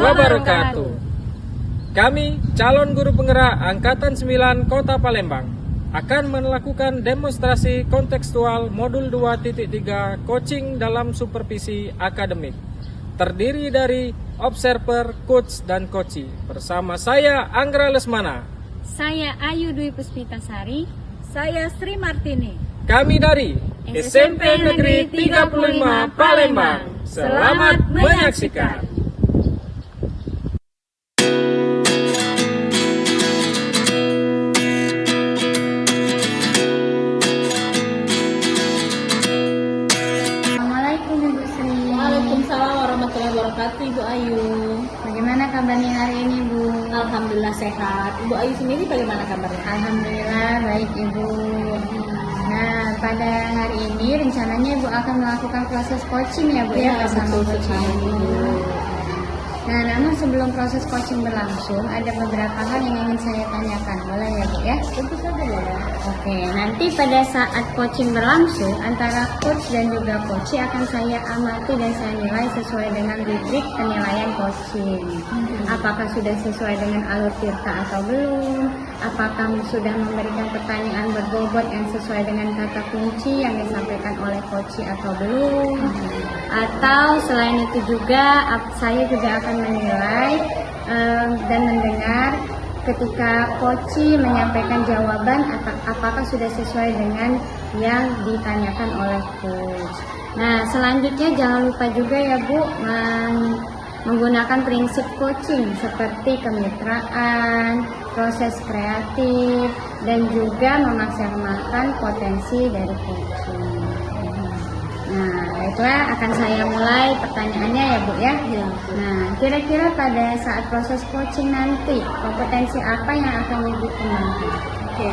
wabarakatuh. Kami, calon guru penggerak Angkatan 9 Kota Palembang, akan melakukan demonstrasi kontekstual modul 2.3 coaching dalam supervisi akademik. Terdiri dari observer, coach, dan coachee. Bersama saya Anggra Lesmana. Saya Ayu Dwi Puspitasari. Saya Sri Martini. Kami dari SMP Negeri 35 Palembang. Selamat menyaksikan. Assalamualaikum Ibu Sri. Waalaikumsalam warahmatullahi wabarakatuh, Ibu Ayu. Bagaimana kabarnya hari ini Bu? Alhamdulillah sehat. Ibu Ayu sendiri bagaimana kabarnya? Alhamdulillah baik Ibu. Nah, pada hari ini rencananya Ibu akan melakukan proses coaching ya Bu ya, bersama betul coaching sekali, Ibu. Ibu. Nah, namun sebelum proses coaching berlangsung, ada beberapa hal yang ingin saya tanyakan, boleh ya Bu ya? Tentu saja ya. Oke, nanti pada saat coaching berlangsung, antara coach dan juga coachee akan saya amati dan saya nilai sesuai dengan rubrik penilaian coaching. Apakah sudah sesuai dengan alur tirta atau belum? Apakah sudah memberikan pertanyaan berbobot yang sesuai dengan kata kunci yang disampaikan oleh coachee atau belum? Atau selain itu juga, saya juga akan menilai dan mendengar ketika coachee menyampaikan jawaban apakah sudah sesuai dengan yang ditanyakan oleh coach. Nah, selanjutnya jangan lupa juga ya Bu menggunakan prinsip coaching seperti kemitraan, proses kreatif, dan juga memaksimalkan potensi dari coaching. Nah, baiklah akan saya mulai pertanyaannya ya Bu ya. Nah, kira-kira pada saat proses coaching nanti kompetensi apa yang akan Ibu kembangkan? Oke.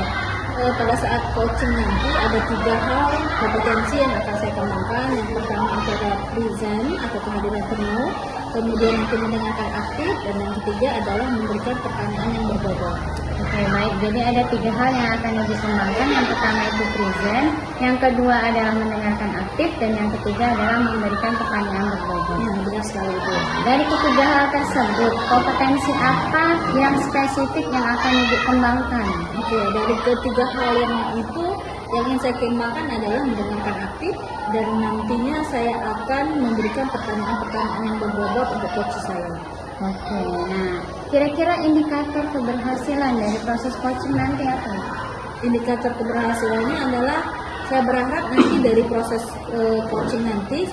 Pada saat coaching nanti ada 3 hal kompetensi yang akan saya kembangkan. Yang pertama antara present atau kehadiran penuh, kemudian nanti mendengarkan aktif, dan yang ketiga adalah memberikan pertanyaan yang berbobot. Oke, baik. Jadi ada 3 hal yang akan Ibu kembangkan. Yang pertama itu present, yang kedua adalah mendengarkan aktif, dan yang ketiga adalah memberikan pertanyaan berbobot. Benar sekali itu. Dari ketiga hal tersebut, kompetensi apa yang spesifik yang akan Ibu kembangkan? Oke, dari ketiga hal yang itu yang ingin saya kembangkan adalah mendengarkan aktif, dan nantinya saya akan memberikan pertanyaan-pertanyaan yang berbobot untuk coach saya. Oke, nah kira-kira indikator keberhasilan dari proses coaching nanti apa? Indikator keberhasilannya adalah saya berharap nanti dari proses coaching nanti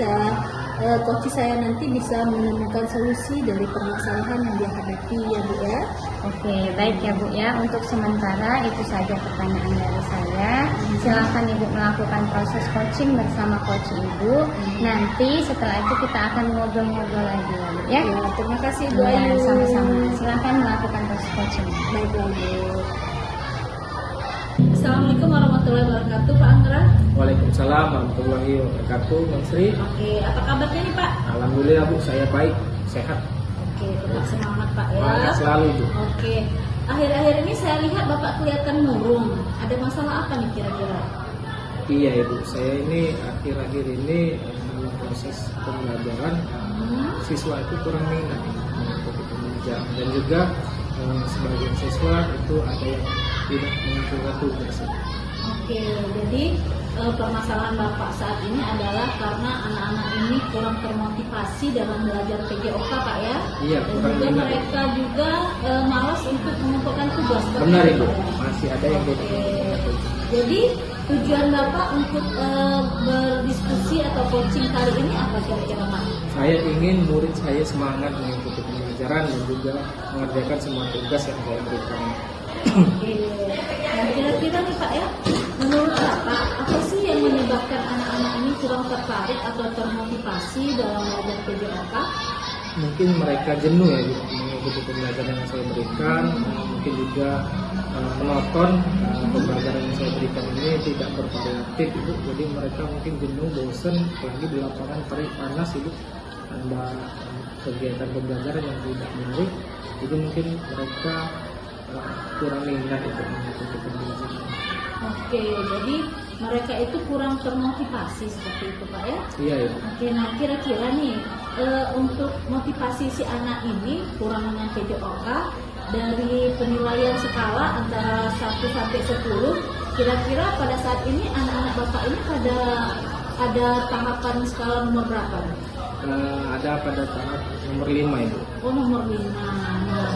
coach saya nanti bisa menemukan solusi dari permasalahan yang dia hadapi ya Bu ya. Oke, baik ya Bu ya. Untuk sementara itu saja pertanyaan dari saya. Silakan Ibu melakukan proses coaching bersama coach Ibu. Nanti setelah itu kita akan ngobrol-ngobrol lagi ya Bu ya. Ya, terima kasih Bu Ya, Ayu. sama-sama. Silakan melakukan proses coaching. Baiklah Bu. Assalamualaikum warahmatullahi wabarakatuh Pak Anggra. Waalaikumsalam warahmatullahi wabarakatuh, Bang Sri. Oke, apa kabarnya nih Pak? Alhamdulillah Bu, saya baik, sehat. Oke, tetap semangat Pak ya. Semangat selalu Bu. Oke, akhir-akhir ini saya lihat Bapak kelihatan murung. Ada masalah apa nih kira-kira? Iya Ibu, saya ini akhir-akhir ini dalam proses pembelajaran siswa itu kurang minat mengikuti pembelajaran, dan juga sebagian siswa itu ada yang tidak mengajukan tugas. Oke, jadi permasalahan Bapak saat ini adalah karena anak-anak ini kurang termotivasi dalam belajar PJOK Pak ya. Iya, Dan kurang juga minat. mereka juga malas untuk mengumpulkan tugas. Benar Pak. Ibu, masih ada yang tidak Oke. mengajukan tugas. Jadi tujuan Bapak untuk berdiskusi atau coaching kali ini apa kira-kira Pak? Saya ingin murid saya semangat mengikuti pembelajaran dan juga mengerjakan semua tugas yang saya berikan. Oke. Nah kira-kira nih Pak ya, menurut Bapak apa sih yang menyebabkan anak-anak ini kurang tertarik atau termotivasi dalam belajar PJOK? Mungkin mereka jenuh ya Bu, mengikuti pembelajaran yang saya berikan. Mungkin juga menonton pembelajaran yang saya berikan ini tidak bervariatif Ibu. Jadi mereka mungkin jenuh, bosan, apalagi di lapangan terik panas Ibu. Ada kegiatan pembelajaran yang tidak menarik, jadi mungkin mereka kurang minat itu mengikuti pembelajaran. Oke, jadi mereka itu kurang termotivasi seperti itu Pak ya? Iya ya. Oke, nah kira-kira nih untuk motivasi si anak ini kurangnya PJOK dari penilaian skala antara 1 sampai 10, kira-kira pada saat ini anak-anak Bapak ini ada tahapan skala nomor berapa? Ada pada tahap nomor 5 Ibu. Oh, nomor 5. Nah,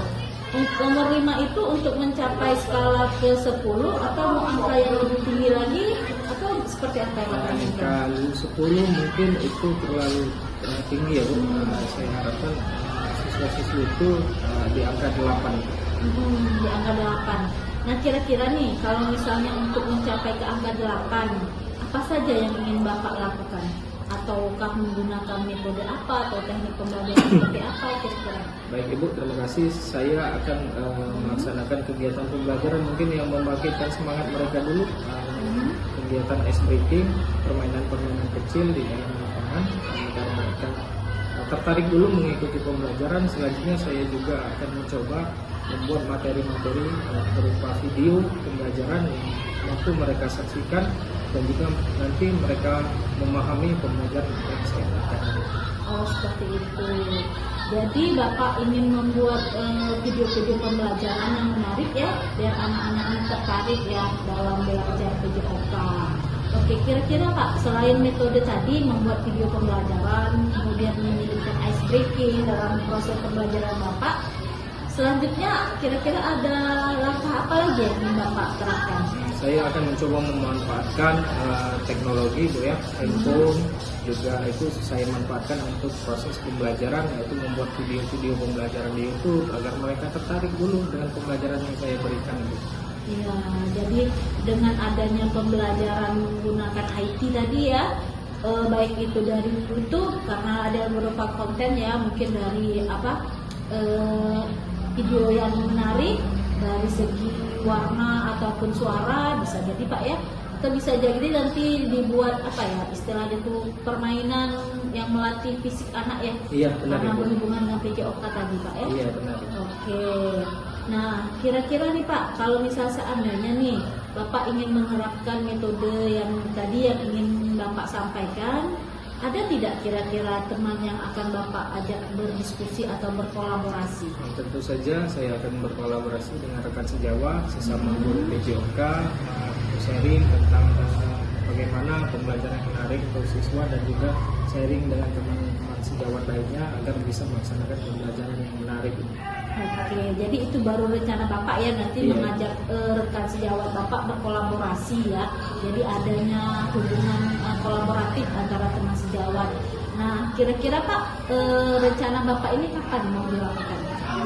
nomor 5 itu untuk mencapai skala ke 10 atau mau angka yang lebih tinggi lagi atau seperti apa yang Bapak inginkan? Kalau 10 mungkin itu terlalu tinggi ya Bu. Saya harapkan siswa-siswi itu di angka 8. Di angka 8. Nah, kira-kira nih kalau misalnya untuk mencapai ke angka 8, apa saja yang ingin Bapak lakukan? Ataukah menggunakan metode apa atau teknik pembelajaran seperti apa kira-kira? Baik Ibu, terima kasih. Saya akan melaksanakan kegiatan pembelajaran mungkin yang membangkitkan semangat mereka dulu. Kegiatan ice breaking, permainan-permainan kecil di dalam lapangan agar mereka tertarik dulu mengikuti pembelajaran. Selanjutnya saya juga akan mencoba membuat materi-materi berupa video pembelajaran yang mampu mereka saksikan dan juga nanti mereka memahami pembelajaran yang saya berikan. Oh, seperti itu. Jadi Bapak ingin membuat video-video pembelajaran yang menarik ya, biar anak-anak ini tertarik ya dalam belajar PJOK. Oke, kira-kira Pak, selain metode tadi membuat video pembelajaran, kemudian menyelipkan ice breaking dalam proses pembelajaran Bapak, selanjutnya kira-kira ada langkah apa lagi yang ingin Bapak terapkan? Saya akan mencoba memanfaatkan teknologi Bu ya, handphone juga itu saya manfaatkan untuk proses pembelajaran, yaitu membuat video-video pembelajaran di YouTube agar mereka tertarik dulu dengan pembelajaran yang saya berikan Bu. Ya, jadi dengan adanya pembelajaran menggunakan IT tadi ya, baik itu dari YouTube karena ada beberapa konten ya, mungkin dari video yang menarik dari segi warna ataupun suara bisa jadi Pak ya, atau bisa jadi nanti dibuat istilahnya itu permainan yang melatih fisik anak ya. Iya benar karena Ibu. berhubungan dengan PJOK tadi Pak ya. Iya benar. Oke. Nah, kira-kira nih Pak, kalau misal seandainya nih Bapak ingin menerapkan metode yang tadi yang ingin Bapak sampaikan, ada tidak kira-kira teman yang akan Bapak ajak berdiskusi atau berkolaborasi? Tentu saja saya akan berkolaborasi dengan rekan sejawat, sesama guru PJOK, sharing tentang bagaimana pembelajaran menarik untuk siswa dan juga sharing dengan teman-teman sejawat lainnya agar bisa melaksanakan pembelajaran yang menarik. Oke, jadi itu baru rencana Bapak ya nanti Iya. mengajak rekan sejawat Bapak berkolaborasi ya. Jadi adanya hubungan kolaboratif antara teman sejawat. Nah, kira-kira Pak rencana Bapak ini kapan mau dilakukan?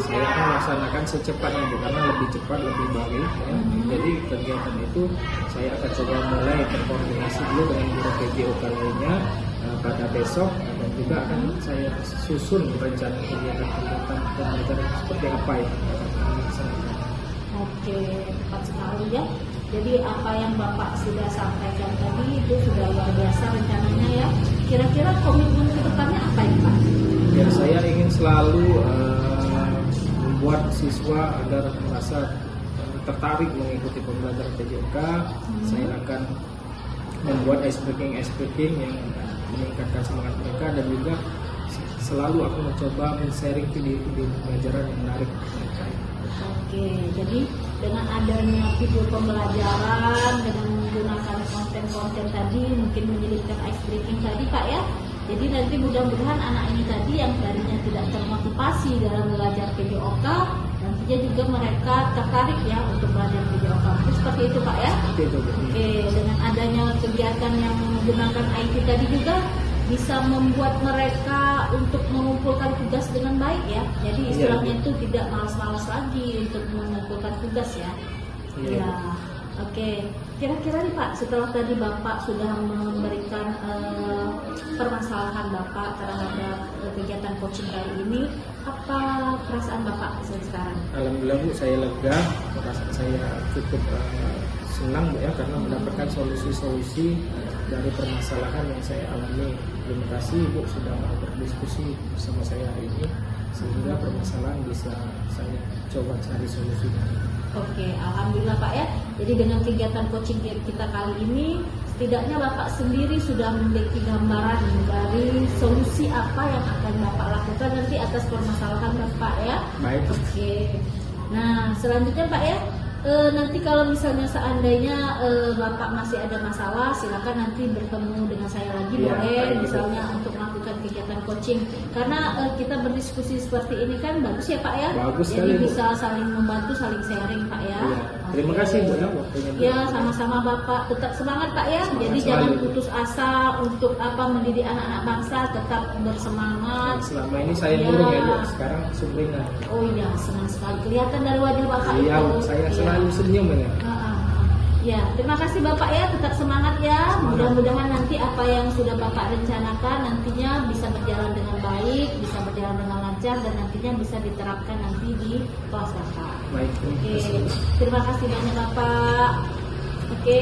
Saya akan melaksanakan secepatnya Bu, karena lebih cepat lebih baik ya. Jadi kegiatan itu saya akan coba mulai berkoordinasi dulu dengan guru PJOK lainnya pada besok, dan juga akan saya susun rencana kegiatan-kegiatan pembelajaran seperti apa yang akan kami laksanakan. Oke, tepat sekali ya. Jadi apa yang Bapak sudah sampaikan tadi itu sudah luar biasa rencananya ya. Kira-kira komitmen ke depannya apa ya Pak? Ya, saya ingin selalu membuat siswa agar merasa tertarik mengikuti pembelajaran PJOK. Saya akan membuat ice breaking yang meningkatkan semangat mereka, dan juga selalu aku mencoba men-sharing video-video pembelajaran yang menarik mereka. Oke, jadi dengan adanya video pembelajaran dengan menggunakan konten-konten tadi mungkin menyelipkan ice breaking tadi Pak ya. Jadi nanti mudah-mudahan anak ini tadi yang tadinya tidak termotivasi dalam belajar PJOK, nantinya juga mereka tertarik ya untuk belajar PJOK. Seperti itu Pak ya. Itu, Bu. Oke, dengan adanya kegiatan yang menggunakan IT tadi juga bisa membuat mereka untuk mengumpulkan tugas dengan baik ya. Jadi istilahnya itu tidak malas-malas lagi untuk mengumpulkan tugas ya. Iya. Ya, oke. Kira-kira nih Pak, setelah tadi Bapak sudah memberikan permasalahan Bapak terhadap kegiatan coaching kali ini, apa perasaan Bapak sekarang? Alhamdulillah Bu, saya lega, perasaan saya cukup senang Bu ya, karena mendapatkan solusi-solusi dari permasalahan yang saya alami. Terima kasih Bu sudah mau berdiskusi bersama saya hari ini, sehingga permasalahan bisa saya coba cari solusinya. Oke, alhamdulillah Pak ya. Jadi dengan kegiatan coaching kita kali ini setidaknya Bapak sendiri sudah memiliki gambaran dari solusi apa yang akan Bapak lakukan nanti atas permasalahan Bapak ya. Baik. Oke. Nah, selanjutnya Pak ya, nanti kalau misalnya seandainya Bapak masih ada masalah, silakan nanti bertemu dengan saya lagi, Iya, boleh baik, misalnya untuk melakukan kegiatan coaching. Karena kita berdiskusi seperti ini kan bagus ya Pak ya. Bagus Jadi sekali, Bu. bisa saling membantu, saling sharing Pak ya. Iya. Terima Oke. kasih Bu ya waktunya. Ya, sama-sama Bapak. Tetap semangat Pak ya. Semangat Jadi selalu, jangan Bu. putus asa untuk mendidik anak-anak bangsa, tetap bersemangat. Selama ini saya Iya. murung ya Bu, sekarang sumringah. Oh iya, senang sekali kelihatan dari wajah Bapak Iya, itu. Bu, saya Iya. selalu senyum ya. Ya, terima kasih Bapak ya, tetap semangat ya. Semangat. Mudah-mudahan nanti apa yang sudah Bapak rencanakan nantinya bisa berjalan dengan baik, bisa berjalan dengan lancar dan nantinya bisa diterapkan nanti di kelas Bapak. Baik. Terima Oke, kasih. terima kasih banyak Bapak. Oke,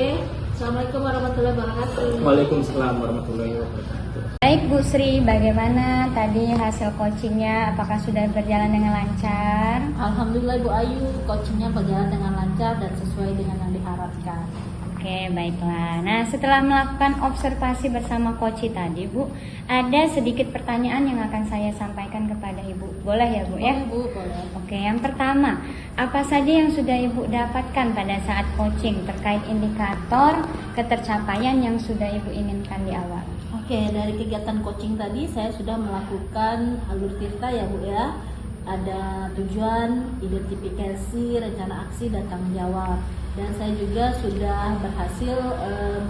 Assalamualaikum warahmatullahi wabarakatuh. Waalaikumsalam warahmatullahi wabarakatuh. Baik Bu Sri, bagaimana tadi hasil coachingnya? Apakah sudah berjalan dengan lancar? Alhamdulillah Bu Ayu, coachingnya berjalan dengan lancar dan sesuai dengan yang diharapkan. Oke, baiklah. Nah, setelah melakukan observasi bersama Koci tadi, Bu, ada sedikit pertanyaan yang akan saya sampaikan kepada Ibu. Boleh ya, Bu ya? Boleh Bu, boleh. Oke, yang pertama, apa saja yang sudah Ibu dapatkan pada saat coaching terkait indikator ketercapaian yang sudah Ibu inginkan di awal? Oke, dari kegiatan coaching tadi saya sudah melakukan alur tirta ya Bu ya. Ada tujuan, identifikasi, rencana aksi, dan tanggung jawab. Dan saya juga sudah berhasil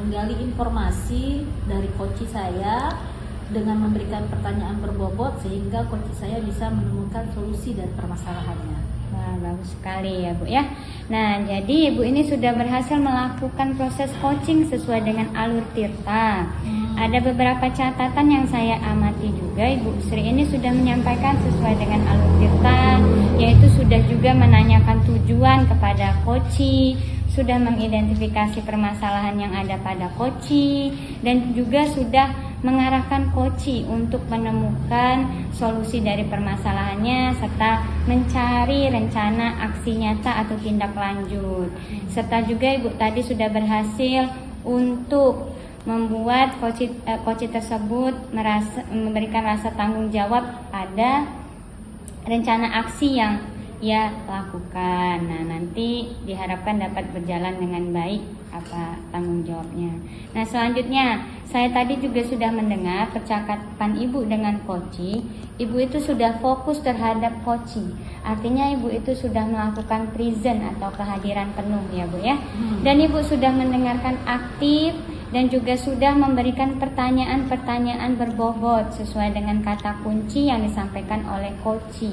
menggali informasi dari coach saya dengan memberikan pertanyaan berbobot sehingga coach saya bisa menemukan solusi dan permasalahannya. Wah, bagus sekali ya Bu ya. Nah, jadi Ibu ini sudah berhasil melakukan proses coaching sesuai dengan alur tirta. Ada beberapa catatan yang saya amati juga. Ibu Sri ini sudah menyampaikan sesuai dengan alur tirta, yaitu sudah juga menanyakan tujuan kepada coach, sudah mengidentifikasi permasalahan yang ada pada coach, dan juga sudah mengarahkan coach untuk menemukan solusi dari permasalahannya serta mencari rencana aksi nyata atau tindak lanjut. Serta juga Ibu tadi sudah berhasil untuk membuat coach tersebut memberikan rasa tanggung jawab pada rencana aksi yang ia lakukan. Nah, nanti diharapkan dapat berjalan dengan baik apa tanggung jawabnya. Nah, selanjutnya saya tadi juga sudah mendengar percakapan Ibu dengan coach. Ibu itu sudah fokus terhadap coach. Artinya Ibu itu sudah melakukan present atau kehadiran penuh ya Bu ya. Dan Ibu sudah mendengarkan aktif dan juga sudah memberikan pertanyaan-pertanyaan berbobot sesuai dengan kata kunci yang disampaikan oleh coach.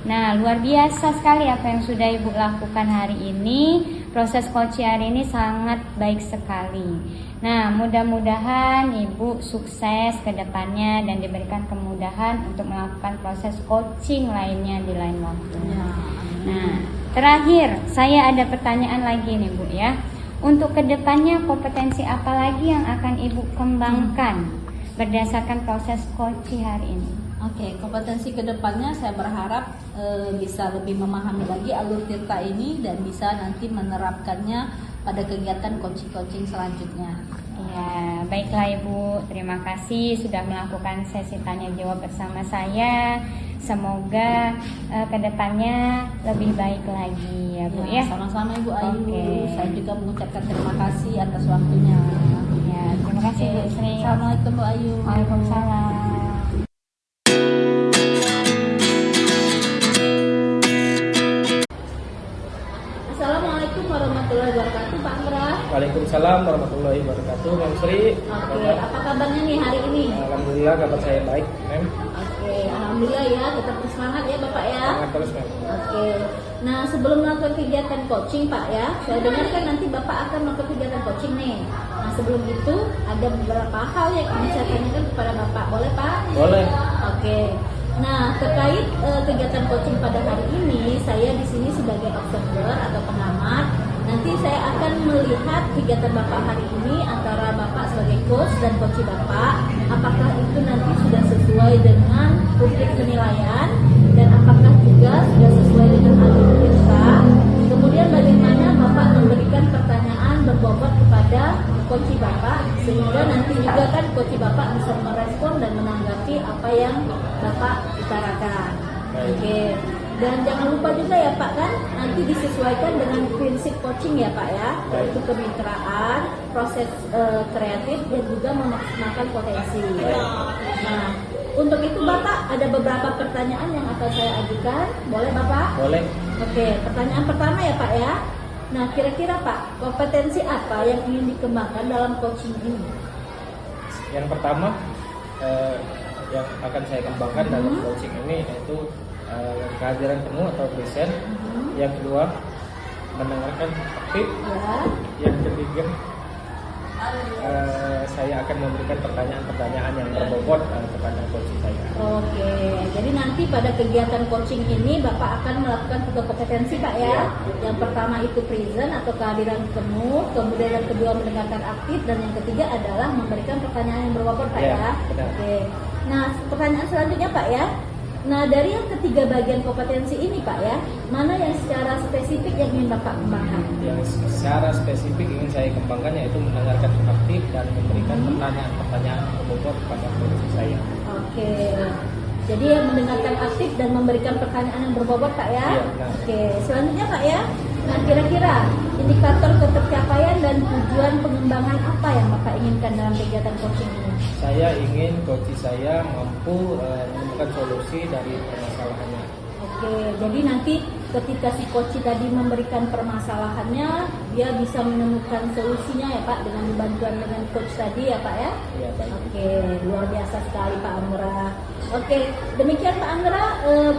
Nah, luar biasa sekali apa yang sudah Ibu lakukan hari ini. Proses coaching hari ini sangat baik sekali. Nah, mudah-mudahan Ibu sukses ke depannya dan diberikan kemudahan untuk melakukan proses coaching lainnya di lain waktu. Ya. Nah, terakhir saya ada pertanyaan lagi nih Bu ya. Untuk ke depannya kompetensi apa lagi yang akan Ibu kembangkan berdasarkan proses coaching hari ini? Oke, kompetensi kedepannya saya berharap bisa lebih memahami lagi alur tirta ini dan bisa nanti menerapkannya pada kegiatan coaching selanjutnya. Ya, baiklah Ibu, terima kasih sudah melakukan sesi tanya jawab bersama saya. Semoga kedepannya lebih baik lagi ya Bu ya. Sama-sama Ibu Ayu. Oke. Saya juga mengucapkan terima kasih atas waktunya. Ya, terima kasih Bu Sri. Assalamualaikum Bu Ayu. Waalaikumsalam. Assalamualaikum warahmatullahi wabarakatuh Pak Amra. Waalaikumsalam warahmatullahi wabarakatuh. Mem Sri. Oke, apa kabarnya nih hari ini? Alhamdulillah kabar saya baik, Mem. Oke, alhamdulillah ya, tetap bersemangat ya Bapak ya. Semangat terus, Mem. Oke, nah sebelum melakukan kegiatan coaching Pak ya, saya dengar kan nanti Bapak akan melakukan kegiatan coaching nih. Nah sebelum itu ada beberapa hal yang ingin saya tanyakan kepada Bapak, boleh Pak? Boleh. Oke, nah terkait kegiatan coaching pada hari ini, saya di sini sebagai observer atau pengamat. Nanti saya akan melihat kegiatan Bapak hari ini antara Bapak sebagai coach dan coach Bapak. Apakah itu nanti sudah sesuai dengan publik penilaian dan apakah juga sudah sesuai dengan alur tirta. Kemudian bagaimana Bapak memberikan pertanyaan berbobot kepada coach Bapak yang Bapak utarakan. Oke. Dan jangan lupa juga ya Pak, kan nanti disesuaikan dengan prinsip coaching ya Pak ya, yaitu kemitraan, proses kreatif dan juga memaksimalkan potensi. Nah, untuk itu Bapak ada beberapa pertanyaan yang akan saya ajukan. Boleh Bapak? Boleh. Oke, pertanyaan pertama ya Pak ya. Nah, kira-kira Pak, kompetensi apa yang ingin dikembangkan dalam coaching ini? Yang pertama yang akan saya kembangkan dalam coaching ini yaitu kehadiran penuh atau present. Yang kedua, mendengarkan aktif. Ya. Yang ketiga, saya akan memberikan pertanyaan-pertanyaan yang berbobot kepada coaching saya. Oke, jadi nanti pada kegiatan coaching ini Bapak akan melakukan 3 kompetensi Pak ya. Yang pertama itu present atau kehadiran penuh, kemudian yang kedua mendengarkan aktif, dan yang ketiga adalah memberikan pertanyaan yang berbobot Pak ya. Benar. Oke. Nah, pertanyaan selanjutnya Pak ya. Nah, dari yang ketiga bagian kompetensi ini Pak ya, mana yang secara spesifik yang ingin Bapak kembangkan? Yang secara spesifik ingin saya kembangkan yaitu mendengarkan aktif dan memberikan pertanyaan-pertanyaan berbobot kepada coaching saya. Oke. Jadi yang mendengarkan aktif dan memberikan pertanyaan yang berbobot Pak ya. Iya, benar. Oke, selanjutnya Pak ya. Nah, kira-kira indikator ketercapaian dan tujuan pengembangan apa yang Bapak inginkan dalam kegiatan coaching ini? Saya ingin coaching saya mampu menemukan solusi dari permasalahannya. Oke, jadi nanti ketika si coach tadi memberikan permasalahannya, dia bisa menemukan solusinya ya Pak dengan bantuan dengan coach tadi ya Pak ya. Iya, baik. Oke, luar biasa sekali Pak Anggra. Oke, demikian Pak Anggra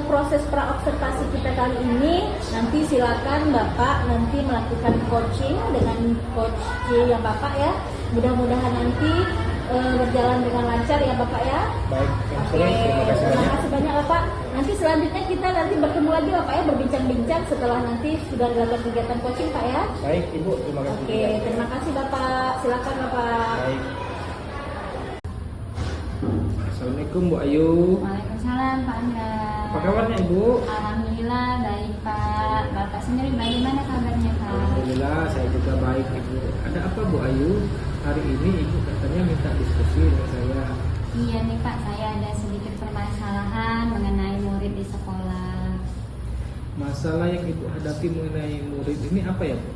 proses praobservasi kita kali ini. Nanti silakan Bapak nanti melakukan coaching dengan coach yang Bapak ya. Mudah-mudahan nanti berjalan dengan lancar ya Bapak ya. Baik, Oke, terima kasih terima banyak. kasih banyak Bapak. Nanti selanjutnya kita nanti bertemu lagi Bapak ya, berbincang-bincang setelah nanti sudah dilakukan kegiatan coaching Pak ya. Baik, Ibu, terima kasih. Oke, juga. terima kasih Bapak. Silakan Bapak. Baik. Assalamualaikum Bu Ayu. Waalaikumsalam Pak Angga. Apa kabarnya Ibu? Alhamdulillah baik Pak. Bapak sendiri bagaimana kabarnya Pak? Alhamdulillah saya juga baik Ibu. Ada apa Bu Ayu? Hari ini Ibu katanya minta diskusi dengan saya. Iya nih Pak, saya ada sedikit permasalahan mengenai murid di sekolah. Masalah yang Ibu hadapi mengenai murid ini apa ya Bu?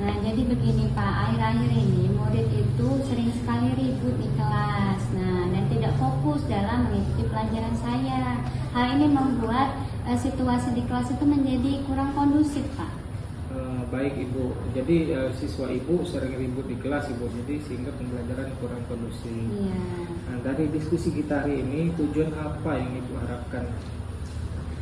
Nah jadi begini Pak, akhir-akhir ini murid itu sering sekali ribut di kelas. Nah dan tidak fokus dalam mengikuti pelajaran saya. Hal ini membuat situasi di kelas itu menjadi kurang kondusif Pak. Baik Ibu, jadi siswa Ibu sering ribut di kelas Ibu, jadi sehingga pembelajaran kurang kondusif. Iya. Nah, dari diskusi kita hari ini, tujuan apa yang Ibu harapkan?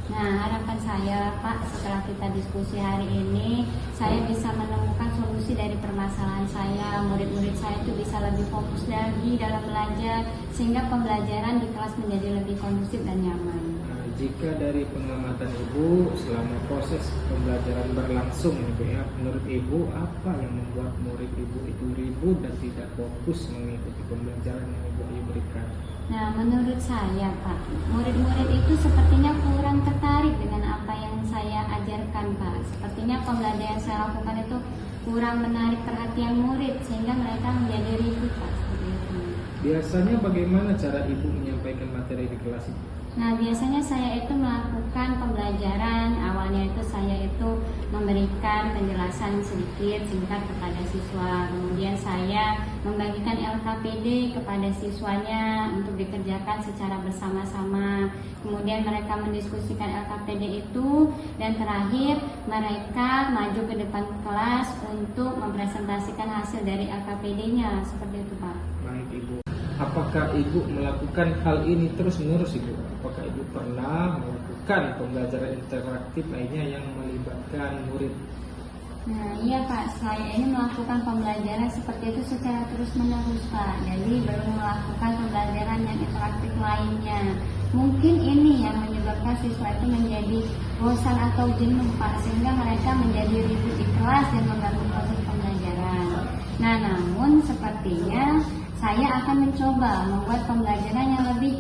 Nah, harapan saya Pak, setelah kita diskusi hari ini, saya bisa menemukan solusi dari permasalahan saya. Murid-murid saya itu bisa lebih fokus lagi dalam belajar, sehingga pembelajaran di kelas menjadi lebih kondusif dan nyaman. Nah, jika dari pengamatan Ibu selama proses pembelajaran berlangsung Ibu ya, menurut Ibu apa yang membuat murid Ibu itu ribut dan tidak fokus mengikuti pembelajaran yang Ibu berikan? Nah, menurut saya Pak, murid-murid itu sepertinya kurang tertarik dengan apa yang saya ajarkan Pak. Sepertinya pembelajaran saya lakukan itu kurang menarik perhatian murid, sehingga mereka menjadi ribut Pak. Seperti itu. Biasanya bagaimana cara Ibu menyampaikan materi di kelas Ibu? Nah, biasanya saya itu melakukan pembelajaran. Awalnya itu saya itu memberikan penjelasan sedikit singkat kepada siswa. Kemudian saya membagikan LKPD kepada siswanya untuk dikerjakan secara bersama-sama. Kemudian mereka mendiskusikan LKPD itu, dan terakhir mereka maju ke depan kelas untuk mempresentasikan hasil dari LKPD-nya. Seperti itu Pak. Baik Ibu. Apakah Ibu melakukan hal ini terus-menerus Ibu? Apakah Ibu pernah melakukan pembelajaran interaktif lainnya yang melibatkan murid? Nah iya Pak, saya ini melakukan pembelajaran seperti itu secara terus-menerus Pak. Jadi belum melakukan pembelajaran yang interaktif lainnya. Mungkin ini yang menyebabkan siswa itu menjadi bosan atau jenuh Pak, sehingga mereka menjadi ribut di kelas dan mengganggu proses pembelajaran. Nah namun sepertinya saya akan mencoba membuat pembelajaran yang lebih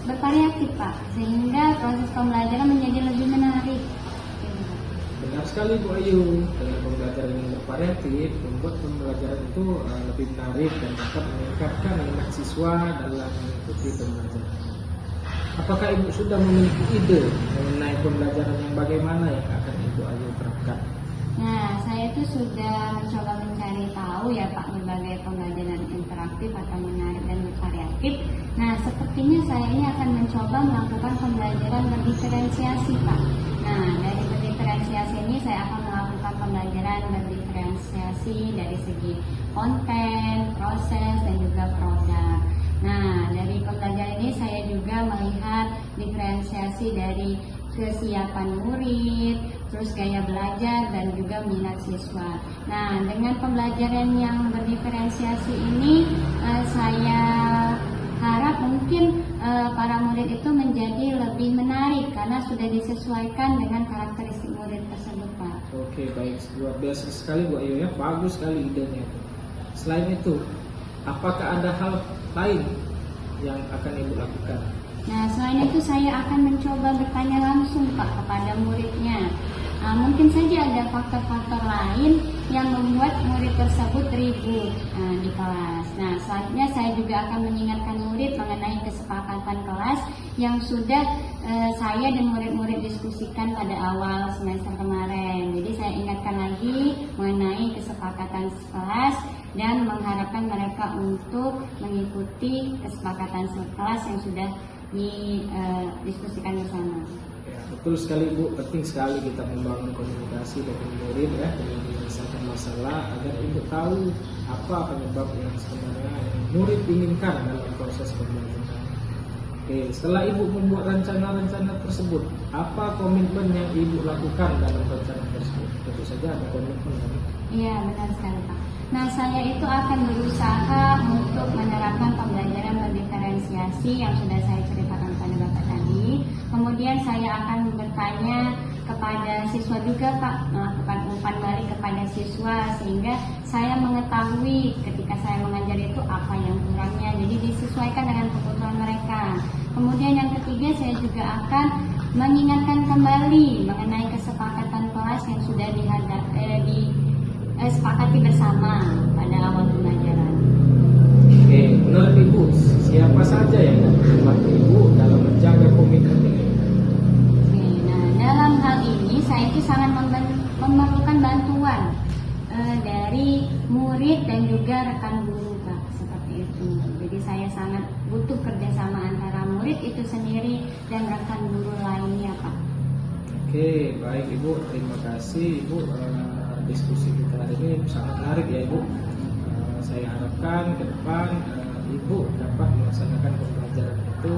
bervariatif Pak, sehingga proses pembelajaran menjadi lebih menarik. Benar sekali Bu Ayu, dengan pembelajaran yang bervariatif membuat pembelajaran itu lebih menarik dan dapat meningkatkan minat siswa dalam mengikuti pembelajaran. apakah Ibu sudah memiliki ide mengenai pembelajaran yang bagaimana yang akan Ibu ayo terapkan? Nah, saya itu sudah mencoba mencari tahu ya Pak berbagai pembelajaran interaktif atau menarik dan bervariatif. Nah, sepertinya saya ini akan mencoba melakukan pembelajaran berdiferensiasi Pak. Nah, dari berdiferensiasi ini saya akan melakukan pembelajaran berdiferensiasi dari segi konten, proses, dan juga produk. Nah, dari pembelajaran ini saya juga melihat diferensiasi dari kesiapan murid, terus gaya belajar, dan juga minat siswa. Nah, dengan pembelajaran yang berdiferensiasi ini, saya harap mungkin para murid itu menjadi lebih menarik karena sudah disesuaikan dengan karakteristik murid tersebut, Pak. Oke, baik, luar biasa sekali Bu Ayu ya, bagus sekali idenya itu. Selain itu, apakah ada hal lain yang akan Ibu lakukan? Nah, selain itu saya akan mencoba bertanya langsung Pak kepada muridnya. Mungkin saja ada faktor-faktor lain yang membuat murid tersebut ribut di kelas. Nah, selanjutnya saya juga akan mengingatkan murid mengenai kesepakatan kelas yang sudah saya dan murid-murid diskusikan pada awal semester kemarin. Jadi saya ingatkan lagi mengenai kesepakatan kelas dan mengharapkan mereka untuk mengikuti kesepakatan kelas yang sudah didiskusikan bersama. Ya, betul sekali Bu, penting sekali kita membangun komunikasi dengan murid ya, dengan menyelesaikan masalah agar Ibu tahu apa penyebab yang sebenarnya yang murid inginkan dalam proses pembelajaran. Oke, setelah Ibu membuat rencana-rencana tersebut, apa komitmen yang Ibu lakukan dalam rencana tersebut? Tentu saja ada komitmen kan? Iya, benar sekali Pak. Nah, saya itu akan berusaha untuk menerapkan pembelajaran berdiferensiasi yang sudah saya ceritakan pada Bapak tadi. Kemudian saya akan bertanya kepada siswa juga Pak, melakukan umpan balik kepada siswa sehingga saya mengetahui ketika saya mengajar itu apa yang kurangnya. Jadi disesuaikan dengan kebutuhan mereka. Kemudian yang ketiga, saya juga akan mengingatkan kembali mengenai kesepakatan kelas yang sudah disepakati bersama pada awal pembelajaran. Oke, menurut Ibu, siapa saja yang dapat membantu Ibu dalam menjaga komitmen ini? Oke, nah dalam hal ini saya itu sangat memerlukan bantuan dari murid dan juga rekan guru Pak, seperti itu. Jadi saya sangat butuh kerjasama antara murid itu sendiri dan rekan guru lainnya Pak. Oke, baik Ibu, terima kasih Ibu. Diskusi kita hari ini sangat menarik ya Ibu. Saya harapkan ke depan Ibu dapat melaksanakan pembelajaran itu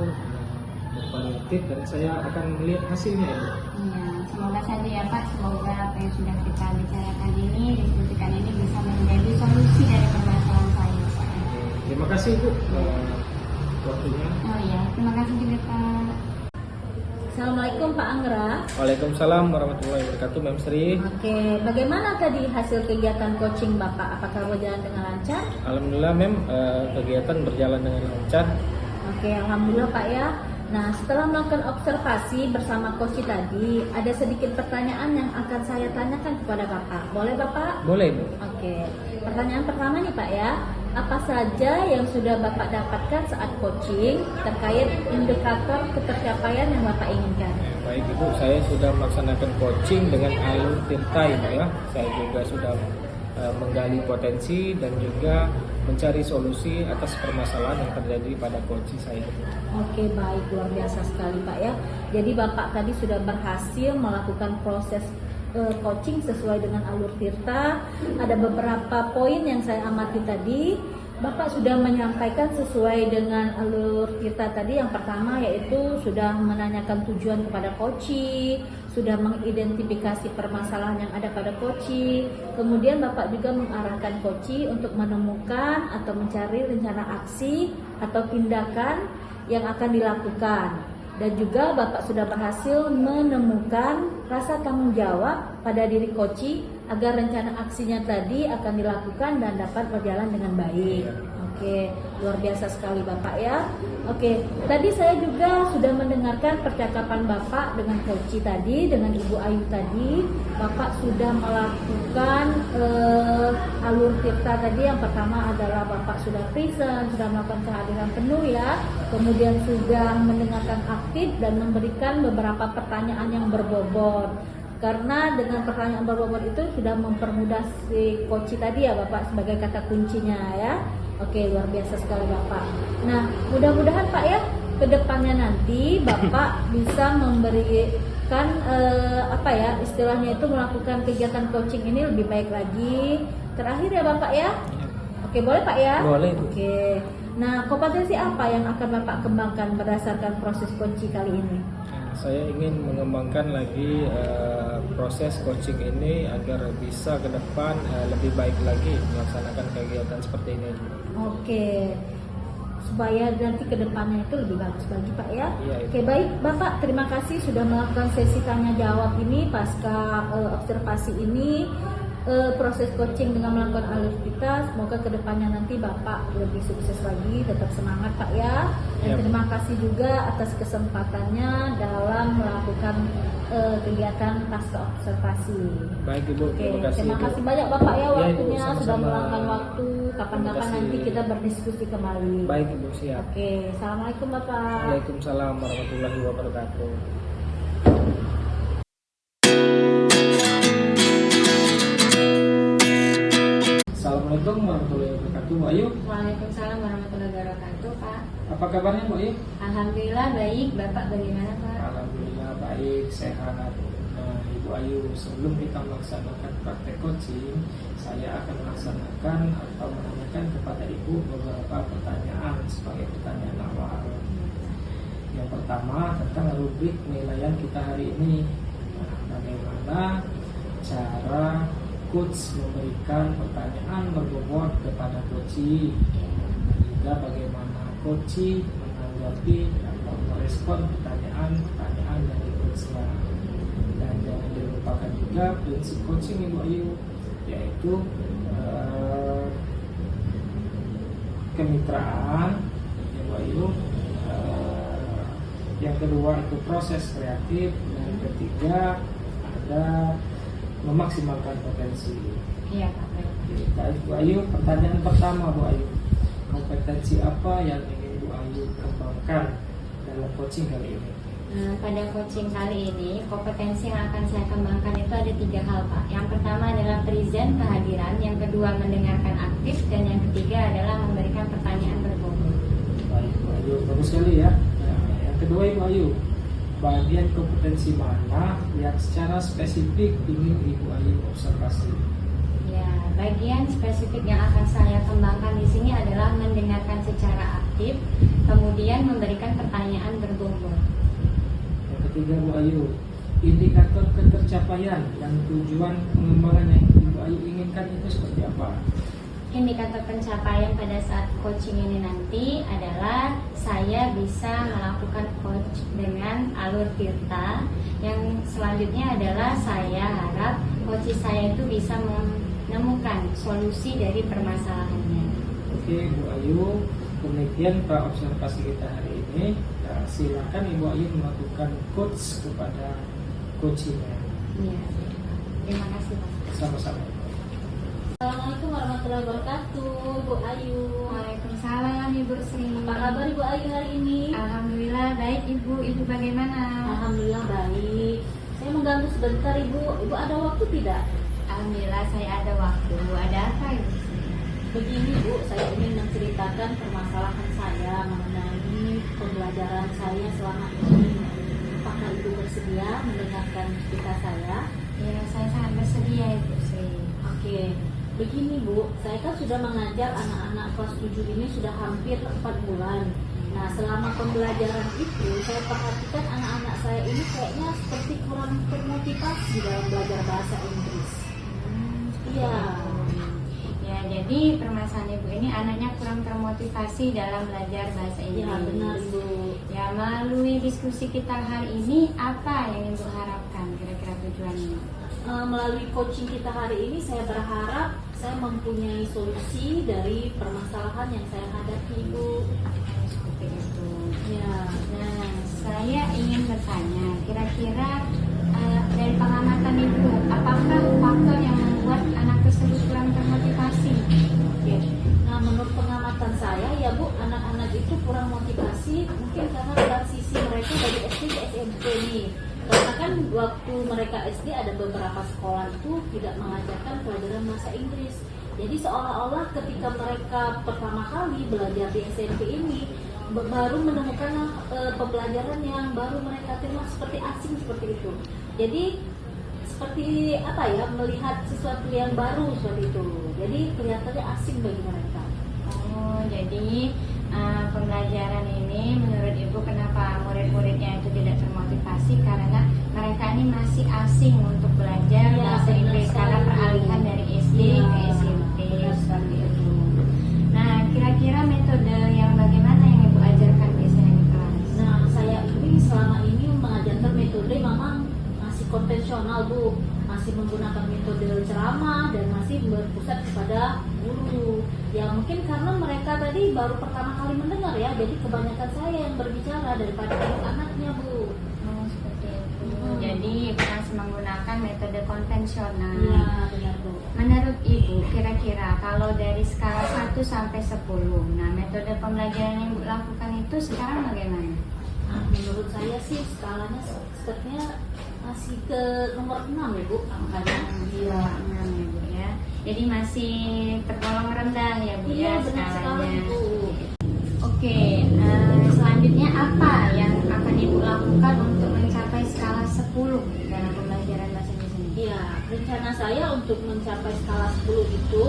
bervariatif dan saya akan melihat hasilnya Ibu. Iya, semoga saja ya Pak, semoga apa yang sudah kita bicarakan ini, diskusikan ini bisa menjadi solusi dari permasalahan saya Pak. Terima kasih Ibu waktunya. Oh iya, terima kasih juga Pak. Assalamualaikum Pak Anggra. Waalaikumsalam warahmatullahi wabarakatuh, Mem Sri. Oke, bagaimana tadi hasil kegiatan coaching Bapak? Apakah berjalan dengan lancar? Alhamdulillah Mem, kegiatan berjalan dengan lancar. Oke, alhamdulillah Pak ya. Nah, setelah melakukan observasi bersama coach tadi, ada sedikit pertanyaan yang akan saya tanyakan kepada Bapak. Boleh Bapak? Boleh Bu. Oke, pertanyaan pertama nih Pak ya. Apa saja yang sudah Bapak dapatkan saat coaching terkait indikator ketercapaian yang Bapak inginkan? Baik Ibu, saya sudah melaksanakan coaching dengan alur Tirta Ibu ya. Saya juga sudah menggali potensi dan juga mencari solusi atas permasalahan yang terjadi pada coaching saya. Oke, baik, luar biasa sekali Pak ya. Jadi Bapak tadi sudah berhasil melakukan proses coaching sesuai dengan alur Tirta. Ada beberapa poin yang saya amati tadi. Bapak sudah menyampaikan sesuai dengan alur Tirta tadi. Yang pertama yaitu sudah menanyakan tujuan kepada coaching, sudah mengidentifikasi permasalahan yang ada pada coaching. Kemudian Bapak juga mengarahkan coaching untuk menemukan atau mencari rencana aksi atau tindakan yang akan dilakukan. Dan juga Bapak sudah berhasil menemukan rasa tanggung jawab pada diri coaching agar rencana aksinya tadi akan dilakukan dan dapat berjalan dengan baik. Oke, luar biasa sekali Bapak ya. Oke, tadi saya juga sudah mendengarkan percakapan Bapak dengan Koci tadi, dengan Ibu Ayu tadi. Bapak sudah melakukan alur tirta tadi. Yang pertama adalah Bapak sudah present, sudah melakukan kehadiran penuh ya. Kemudian sudah mendengarkan aktif dan memberikan beberapa pertanyaan yang berbobot. Karena dengan pertanyaan berbobot itu sudah mempermudah si Koci tadi ya Bapak sebagai kata kuncinya ya. Oke, luar biasa sekali Bapak. Nah, mudah-mudahan Pak ya, kedepannya nanti Bapak bisa memberikan istilahnya itu melakukan kegiatan coaching ini lebih baik lagi. Terakhir ya Bapak ya. Oke, boleh Pak ya? Boleh, Bu. Oke. Nah, kompetensi apa yang akan Bapak kembangkan berdasarkan proses coaching kali ini? Saya ingin mengembangkan lagi proses coaching ini agar bisa ke depan lebih baik lagi melaksanakan kegiatan seperti ini. Oke, supaya nanti ke depannya itu lebih bagus lagi Pak ya. Iya, Oke, baik Bapak, terima kasih sudah melakukan sesi tanya jawab ini pasca observasi ini. Proses coaching dengan melakukan alur kita, semoga kedepannya nanti Bapak lebih sukses lagi, tetap semangat Pak ya. Dan Ya. terima kasih juga atas kesempatannya dalam melakukan kegiatan pasca observasi. Baik Ibu, Oke, terima kasih. terima Ibu. kasih banyak Bapak ya Ibu, waktunya sudah sama-sama. meluangkan waktu. Kapan-kapan Terima kasih. nanti kita berdiskusi kembali. Baik Ibu, siap. Oke, assalamualaikum Bapak. Waalaikumsalam warahmatullahi wabarakatuh. Assalamualaikum warahmatullahi wabarakatuh, Bu Ayu. Waalaikumsalam warahmatullahi wabarakatuh, Pak. Apa kabarnya, Bu Ayu? Alhamdulillah baik, Bapak bagaimana, Pak? Alhamdulillah baik, sehat. Nah, Ibu Ayu, sebelum kita melaksanakan praktek coaching, saya akan melaksanakan atau menanyakan kepada Ibu beberapa pertanyaan sebagai pertanyaan awal. Yang pertama tentang rubrik penilaian kita hari ini. Nah, bagaimana cara coach memberikan pertanyaan berbobot kepada coachee, juga bagaimana coachee menanggapi atau merespon pertanyaan dari coachnya. Dan jangan dilupakan juga prinsip coaching Ibu Ayu, yaitu kemitraan Ibu Ayu. Yang kedua itu proses kreatif, dan yang ketiga ada memaksimalkan potensi. Iya, Pak. Baik. Baik Bu Ayu, pertanyaan pertama Bu Ayu, kompetensi apa yang ingin Bu Ayu kembangkan dalam coaching kali ini? Nah, pada coaching kali ini, kompetensi yang akan saya kembangkan itu ada 3 hal, Pak. Yang pertama adalah present, kehadiran. Yang kedua mendengarkan aktif. Dan yang ketiga adalah memberikan pertanyaan berbobot. Baik Bu Ayu, bagus sekali ya. Nah, yang kedua Ibu Ayu, bagian kompetensi mana yang secara spesifik ingin Ibu Ayu observasi? Ya, bagian spesifik yang akan saya kembangkan di sini adalah mendengarkan secara aktif, kemudian memberikan pertanyaan berbobot. Yang ketiga Bu Ayu, indikator ketercapaian dan tujuan pengembangan yang Ibu Ayu inginkan itu seperti apa? Indikator pencapaian pada saat coaching ini nanti adalah saya bisa melakukan coach dengan alur tirta. Yang selanjutnya adalah saya harap coach saya itu bisa menemukan solusi dari permasalahannya. Oke Bu Ayu, demikian observasi kita hari ini. Nah, silakan Ibu Ayu melakukan coach kepada coachingnya. Iya. Terima kasih, Pak. Sama-sama. Assalamualaikum warahmatullahi wabarakatuh, Bu Ayu. Waalaikumsalam, Ibu Sri. Apa kabar Ibu Ayu hari ini? Alhamdulillah baik, Ibu. Ibu bagaimana? Alhamdulillah baik. Saya mengganggu sebentar Ibu. Ibu ada waktu tidak? Alhamdulillah saya ada waktu. Ada apa, Ibu Sri? Begini Bu, saya ingin menceritakan permasalahan saya mengenai pembelajaran saya selama ini. Apakah Ibu bersedia mendengarkan cerita saya? Ya, saya sangat bersedia, Ibu Sri. Oke, begini Bu, saya kan sudah mengajar anak-anak kelas 7 ini sudah hampir 4 bulan. Nah, selama pembelajaran itu saya perhatikan anak-anak saya ini kayaknya seperti kurang termotivasi dalam belajar bahasa Inggris. Iya. Ya, jadi permasalahan Ibu ini anaknya kurang termotivasi dalam belajar bahasa Inggris. Ya benar Ibu. Ya, melalui diskusi kita hari ini, apa yang Ibu harapkan kira-kira tujuannya? Melalui coaching kita hari ini saya berharap saya mempunyai solusi dari permasalahan yang saya hadapi Ibu. seperti itu. Ya. Nah, saya ingin bertanya, kira-kira dari pengamatan Ibu, apakah faktor yang membuat anak tersebut kurang termotivasi? Oke. Nah, menurut pengamatan saya ya Bu, anak-anak itu kurang motivasi mungkin karena transisi mereka dari SD ke SMP nih. Karena kan waktu mereka SD ada beberapa sekolah itu tidak mengajarkan pelajaran bahasa Inggris. Jadi seolah-olah ketika mereka pertama kali belajar di SMP ini baru menemukan pembelajaran yang baru mereka terima seperti asing seperti itu. Jadi seperti apa ya, melihat sesuatu yang baru seperti itu. Jadi kelihatannya asing bagi mereka. Oh, jadi pembelajaran ini menurut Ibu kenapa murid-muridnya itu tidak termotivasi karena mereka ini masih asing untuk belajar Ya, bahasa benar Inggris karena sekali. peralihan dari SD Ya, ke SMP benar seperti itu. Nah, kira-kira metode yang bagaimana yang Ibu ajarkan biasanya di kelas? Nah, saya ini selama ini mengajarkan metode memang masih konvensional Bu, masih menggunakan metode ceramah dan masih berpusat kepada guru. Ya mungkin karena mereka tadi baru pertama kali mendengar ya, jadi kebanyakan saya yang berbicara daripada anak-anaknya Bu. Oh, seperti itu. Jadi Ibu masih menggunakan metode konvensional. Iya, benar Bu. Menurut Ibu, kira-kira kalau dari skala 1 sampai 10, nah metode pembelajaran yang Ibu lakukan itu sekarang bagaimana? Nah, menurut saya sih skalanya sepertinya masih ke nomor 6 ya Bu angkanya. Iya, 6 ya Bu ya. Jadi masih tergolong rendah ya Bu Iya, ya benar sekali skalanya. Bu. Oke, selanjutnya apa yang akan Ibu lakukan untuk mencapai skala 10 dalam pembelajaran bahasa Inggris ini? Iya, rencana saya untuk mencapai skala 10 itu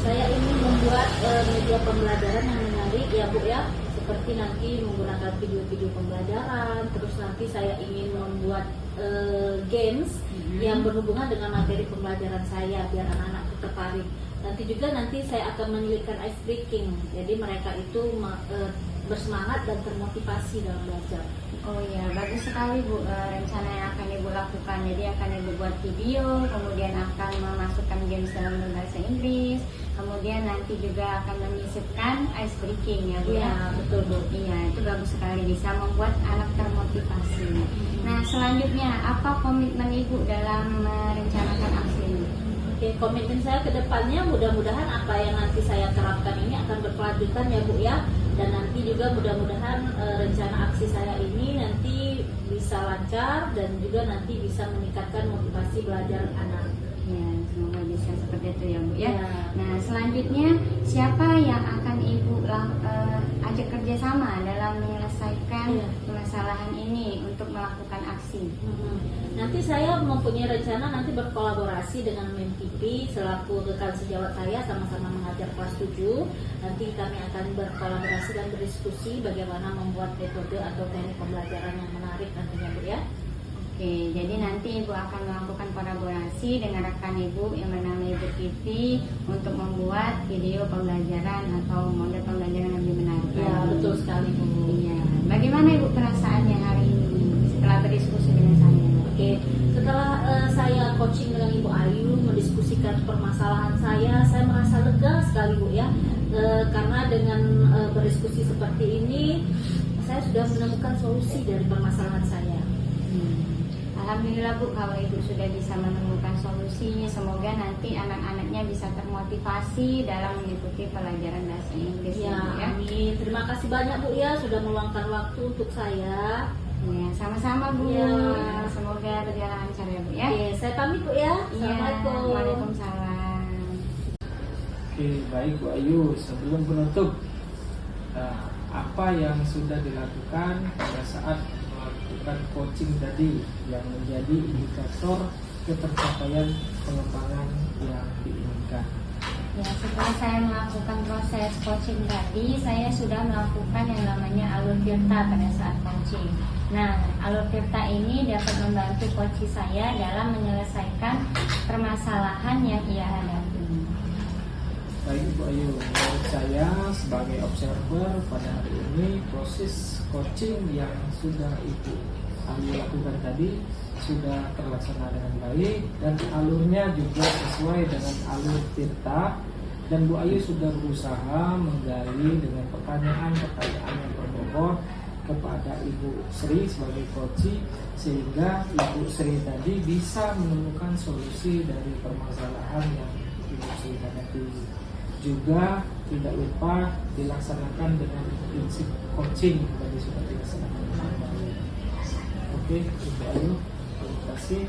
saya ingin membuat media pembelajaran yang menarik ya Bu ya, seperti nanti menggunakan video-video pembelajaran, terus nanti saya ingin membuat games yang berhubungan dengan materi pembelajaran saya biar anak-anak itu tertarik. Nanti saya akan menyelipkan ice breaking, jadi mereka itu bersemangat dan termotivasi dalam belajar. Oh iya, bagus sekali Bu rencana yang akan Ibu lakukan. Jadi akan Ibu buat video, kemudian akan memasukkan games dalam bahasa Inggris, kemudian nanti juga akan menyisipkan ice breaking ya Bu ya. Iya, betul Bu. Iya, itu bagus sekali bisa membuat anak termotivasi. Nah, selanjutnya apa komitmen Ibu dalam merencanakan aksi ini? Oke, komitmen saya ke depannya mudah-mudahan apa yang nanti saya terapkan ini akan berkelanjutan ya Bu ya. Dan nanti juga mudah-mudahan rencana aksi saya ini nanti bisa lancar dan juga nanti bisa meningkatkan motivasi belajar anak. Ya, semoga bisa seperti itu ya Bu ya. Ya. Nah, selanjutnya siapa yang akan Ibu ajak kerjasama dalam menyelesaikan Ya. permasalahan ini untuk melakukan aksi? Nanti saya mempunyai rencana nanti berkolaborasi dengan MTP selaku rekan sejawat saya, sama-sama mengajar kelas 7. Nanti kami akan berkolaborasi dan berdiskusi bagaimana membuat metode atau teknik pembelajaran yang menarik nantinya Bu ya. Oke, jadi nanti Ibu akan melakukan kolaborasi dengan rekan Ibu yang bernama Ibu Kiti untuk membuat video pembelajaran atau model pembelajaran yang lebih menarik. Ya, betul sekali Bu. Iya. Bagaimana Ibu perasaannya hari ini setelah berdiskusi dengan saya? Oke, setelah saya coaching dengan Ibu Ayu mendiskusikan permasalahan saya merasa lega sekali Bu ya. Karena dengan berdiskusi seperti ini saya sudah menemukan solusi dari permasalahan saya. Alhamdulillah Bu, kalau Ibu sudah bisa menemukan solusi, semoga nanti anak-anaknya bisa termotivasi dalam mengikuti pelajaran bahasa Inggris Ya, Bu, ya. amin. Terima kasih banyak Bu ya sudah meluangkan waktu untuk saya. Ya, sama-sama Bu. Ya. Semoga berjalan lancar ya Bu ya. Oke, saya pamit Bu ya. Iya, Assalamualaikum. Waalaikumsalam. Oke, baik Bu Ayu. Sebelum penutup, apa yang sudah dilakukan pada saat melakukan coaching tadi yang menjadi indikator ketercapaian pengembangan yang diinginkan? Ya, setelah saya melakukan proses coaching tadi, saya sudah melakukan yang namanya alur tirta pada saat coaching. Nah, alur tirta ini dapat membantu coach saya dalam menyelesaikan permasalahan yang ia hadapi. Baik Bu Ayu, menurut saya sebagai observer pada hari ini proses coaching yang sudah Ibu Ayu lakukan tadi sudah terlaksana dengan baik dan alurnya juga sesuai dengan alur tirta Dan Bu Ayu sudah berusaha menggali dengan pertanyaan-pertanyaan yang berbobot kepada Ibu Sri sebagai coach, sehingga Ibu Sri tadi bisa menemukan solusi dari permasalahan yang Ibu Sri hadapi. Juga tidak lupa dilaksanakan dengan prinsip coaching yang tadi sudah dilaksanakan. Oke, Ibu Ayu, terima kasih.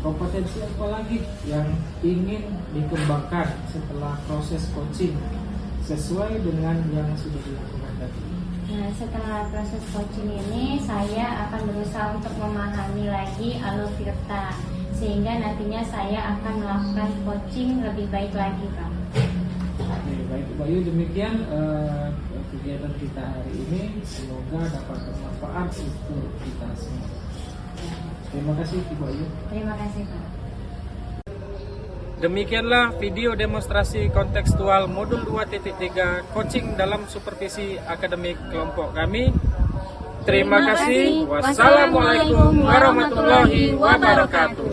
Kompetensi apa lagi yang ingin dikembangkan setelah proses coaching sesuai dengan yang sudah dilakukan tadi? Nah, setelah proses coaching ini, saya akan berusaha untuk memahami lagi alur Tirta, sehingga nantinya saya akan melakukan coaching lebih baik lagi, Pak. Oke, baik Ibu Ayu, demikian kegiatan kita hari ini. Semoga dapat bermanfaat untuk kita semua. Terima kasih Ibu Ayu. Terima kasih, Pak. Demikianlah video demonstrasi kontekstual modul 2.3 coaching dalam supervisi akademik kelompok kami. Terima kasih. Wassalamualaikum warahmatullahi wabarakatuh.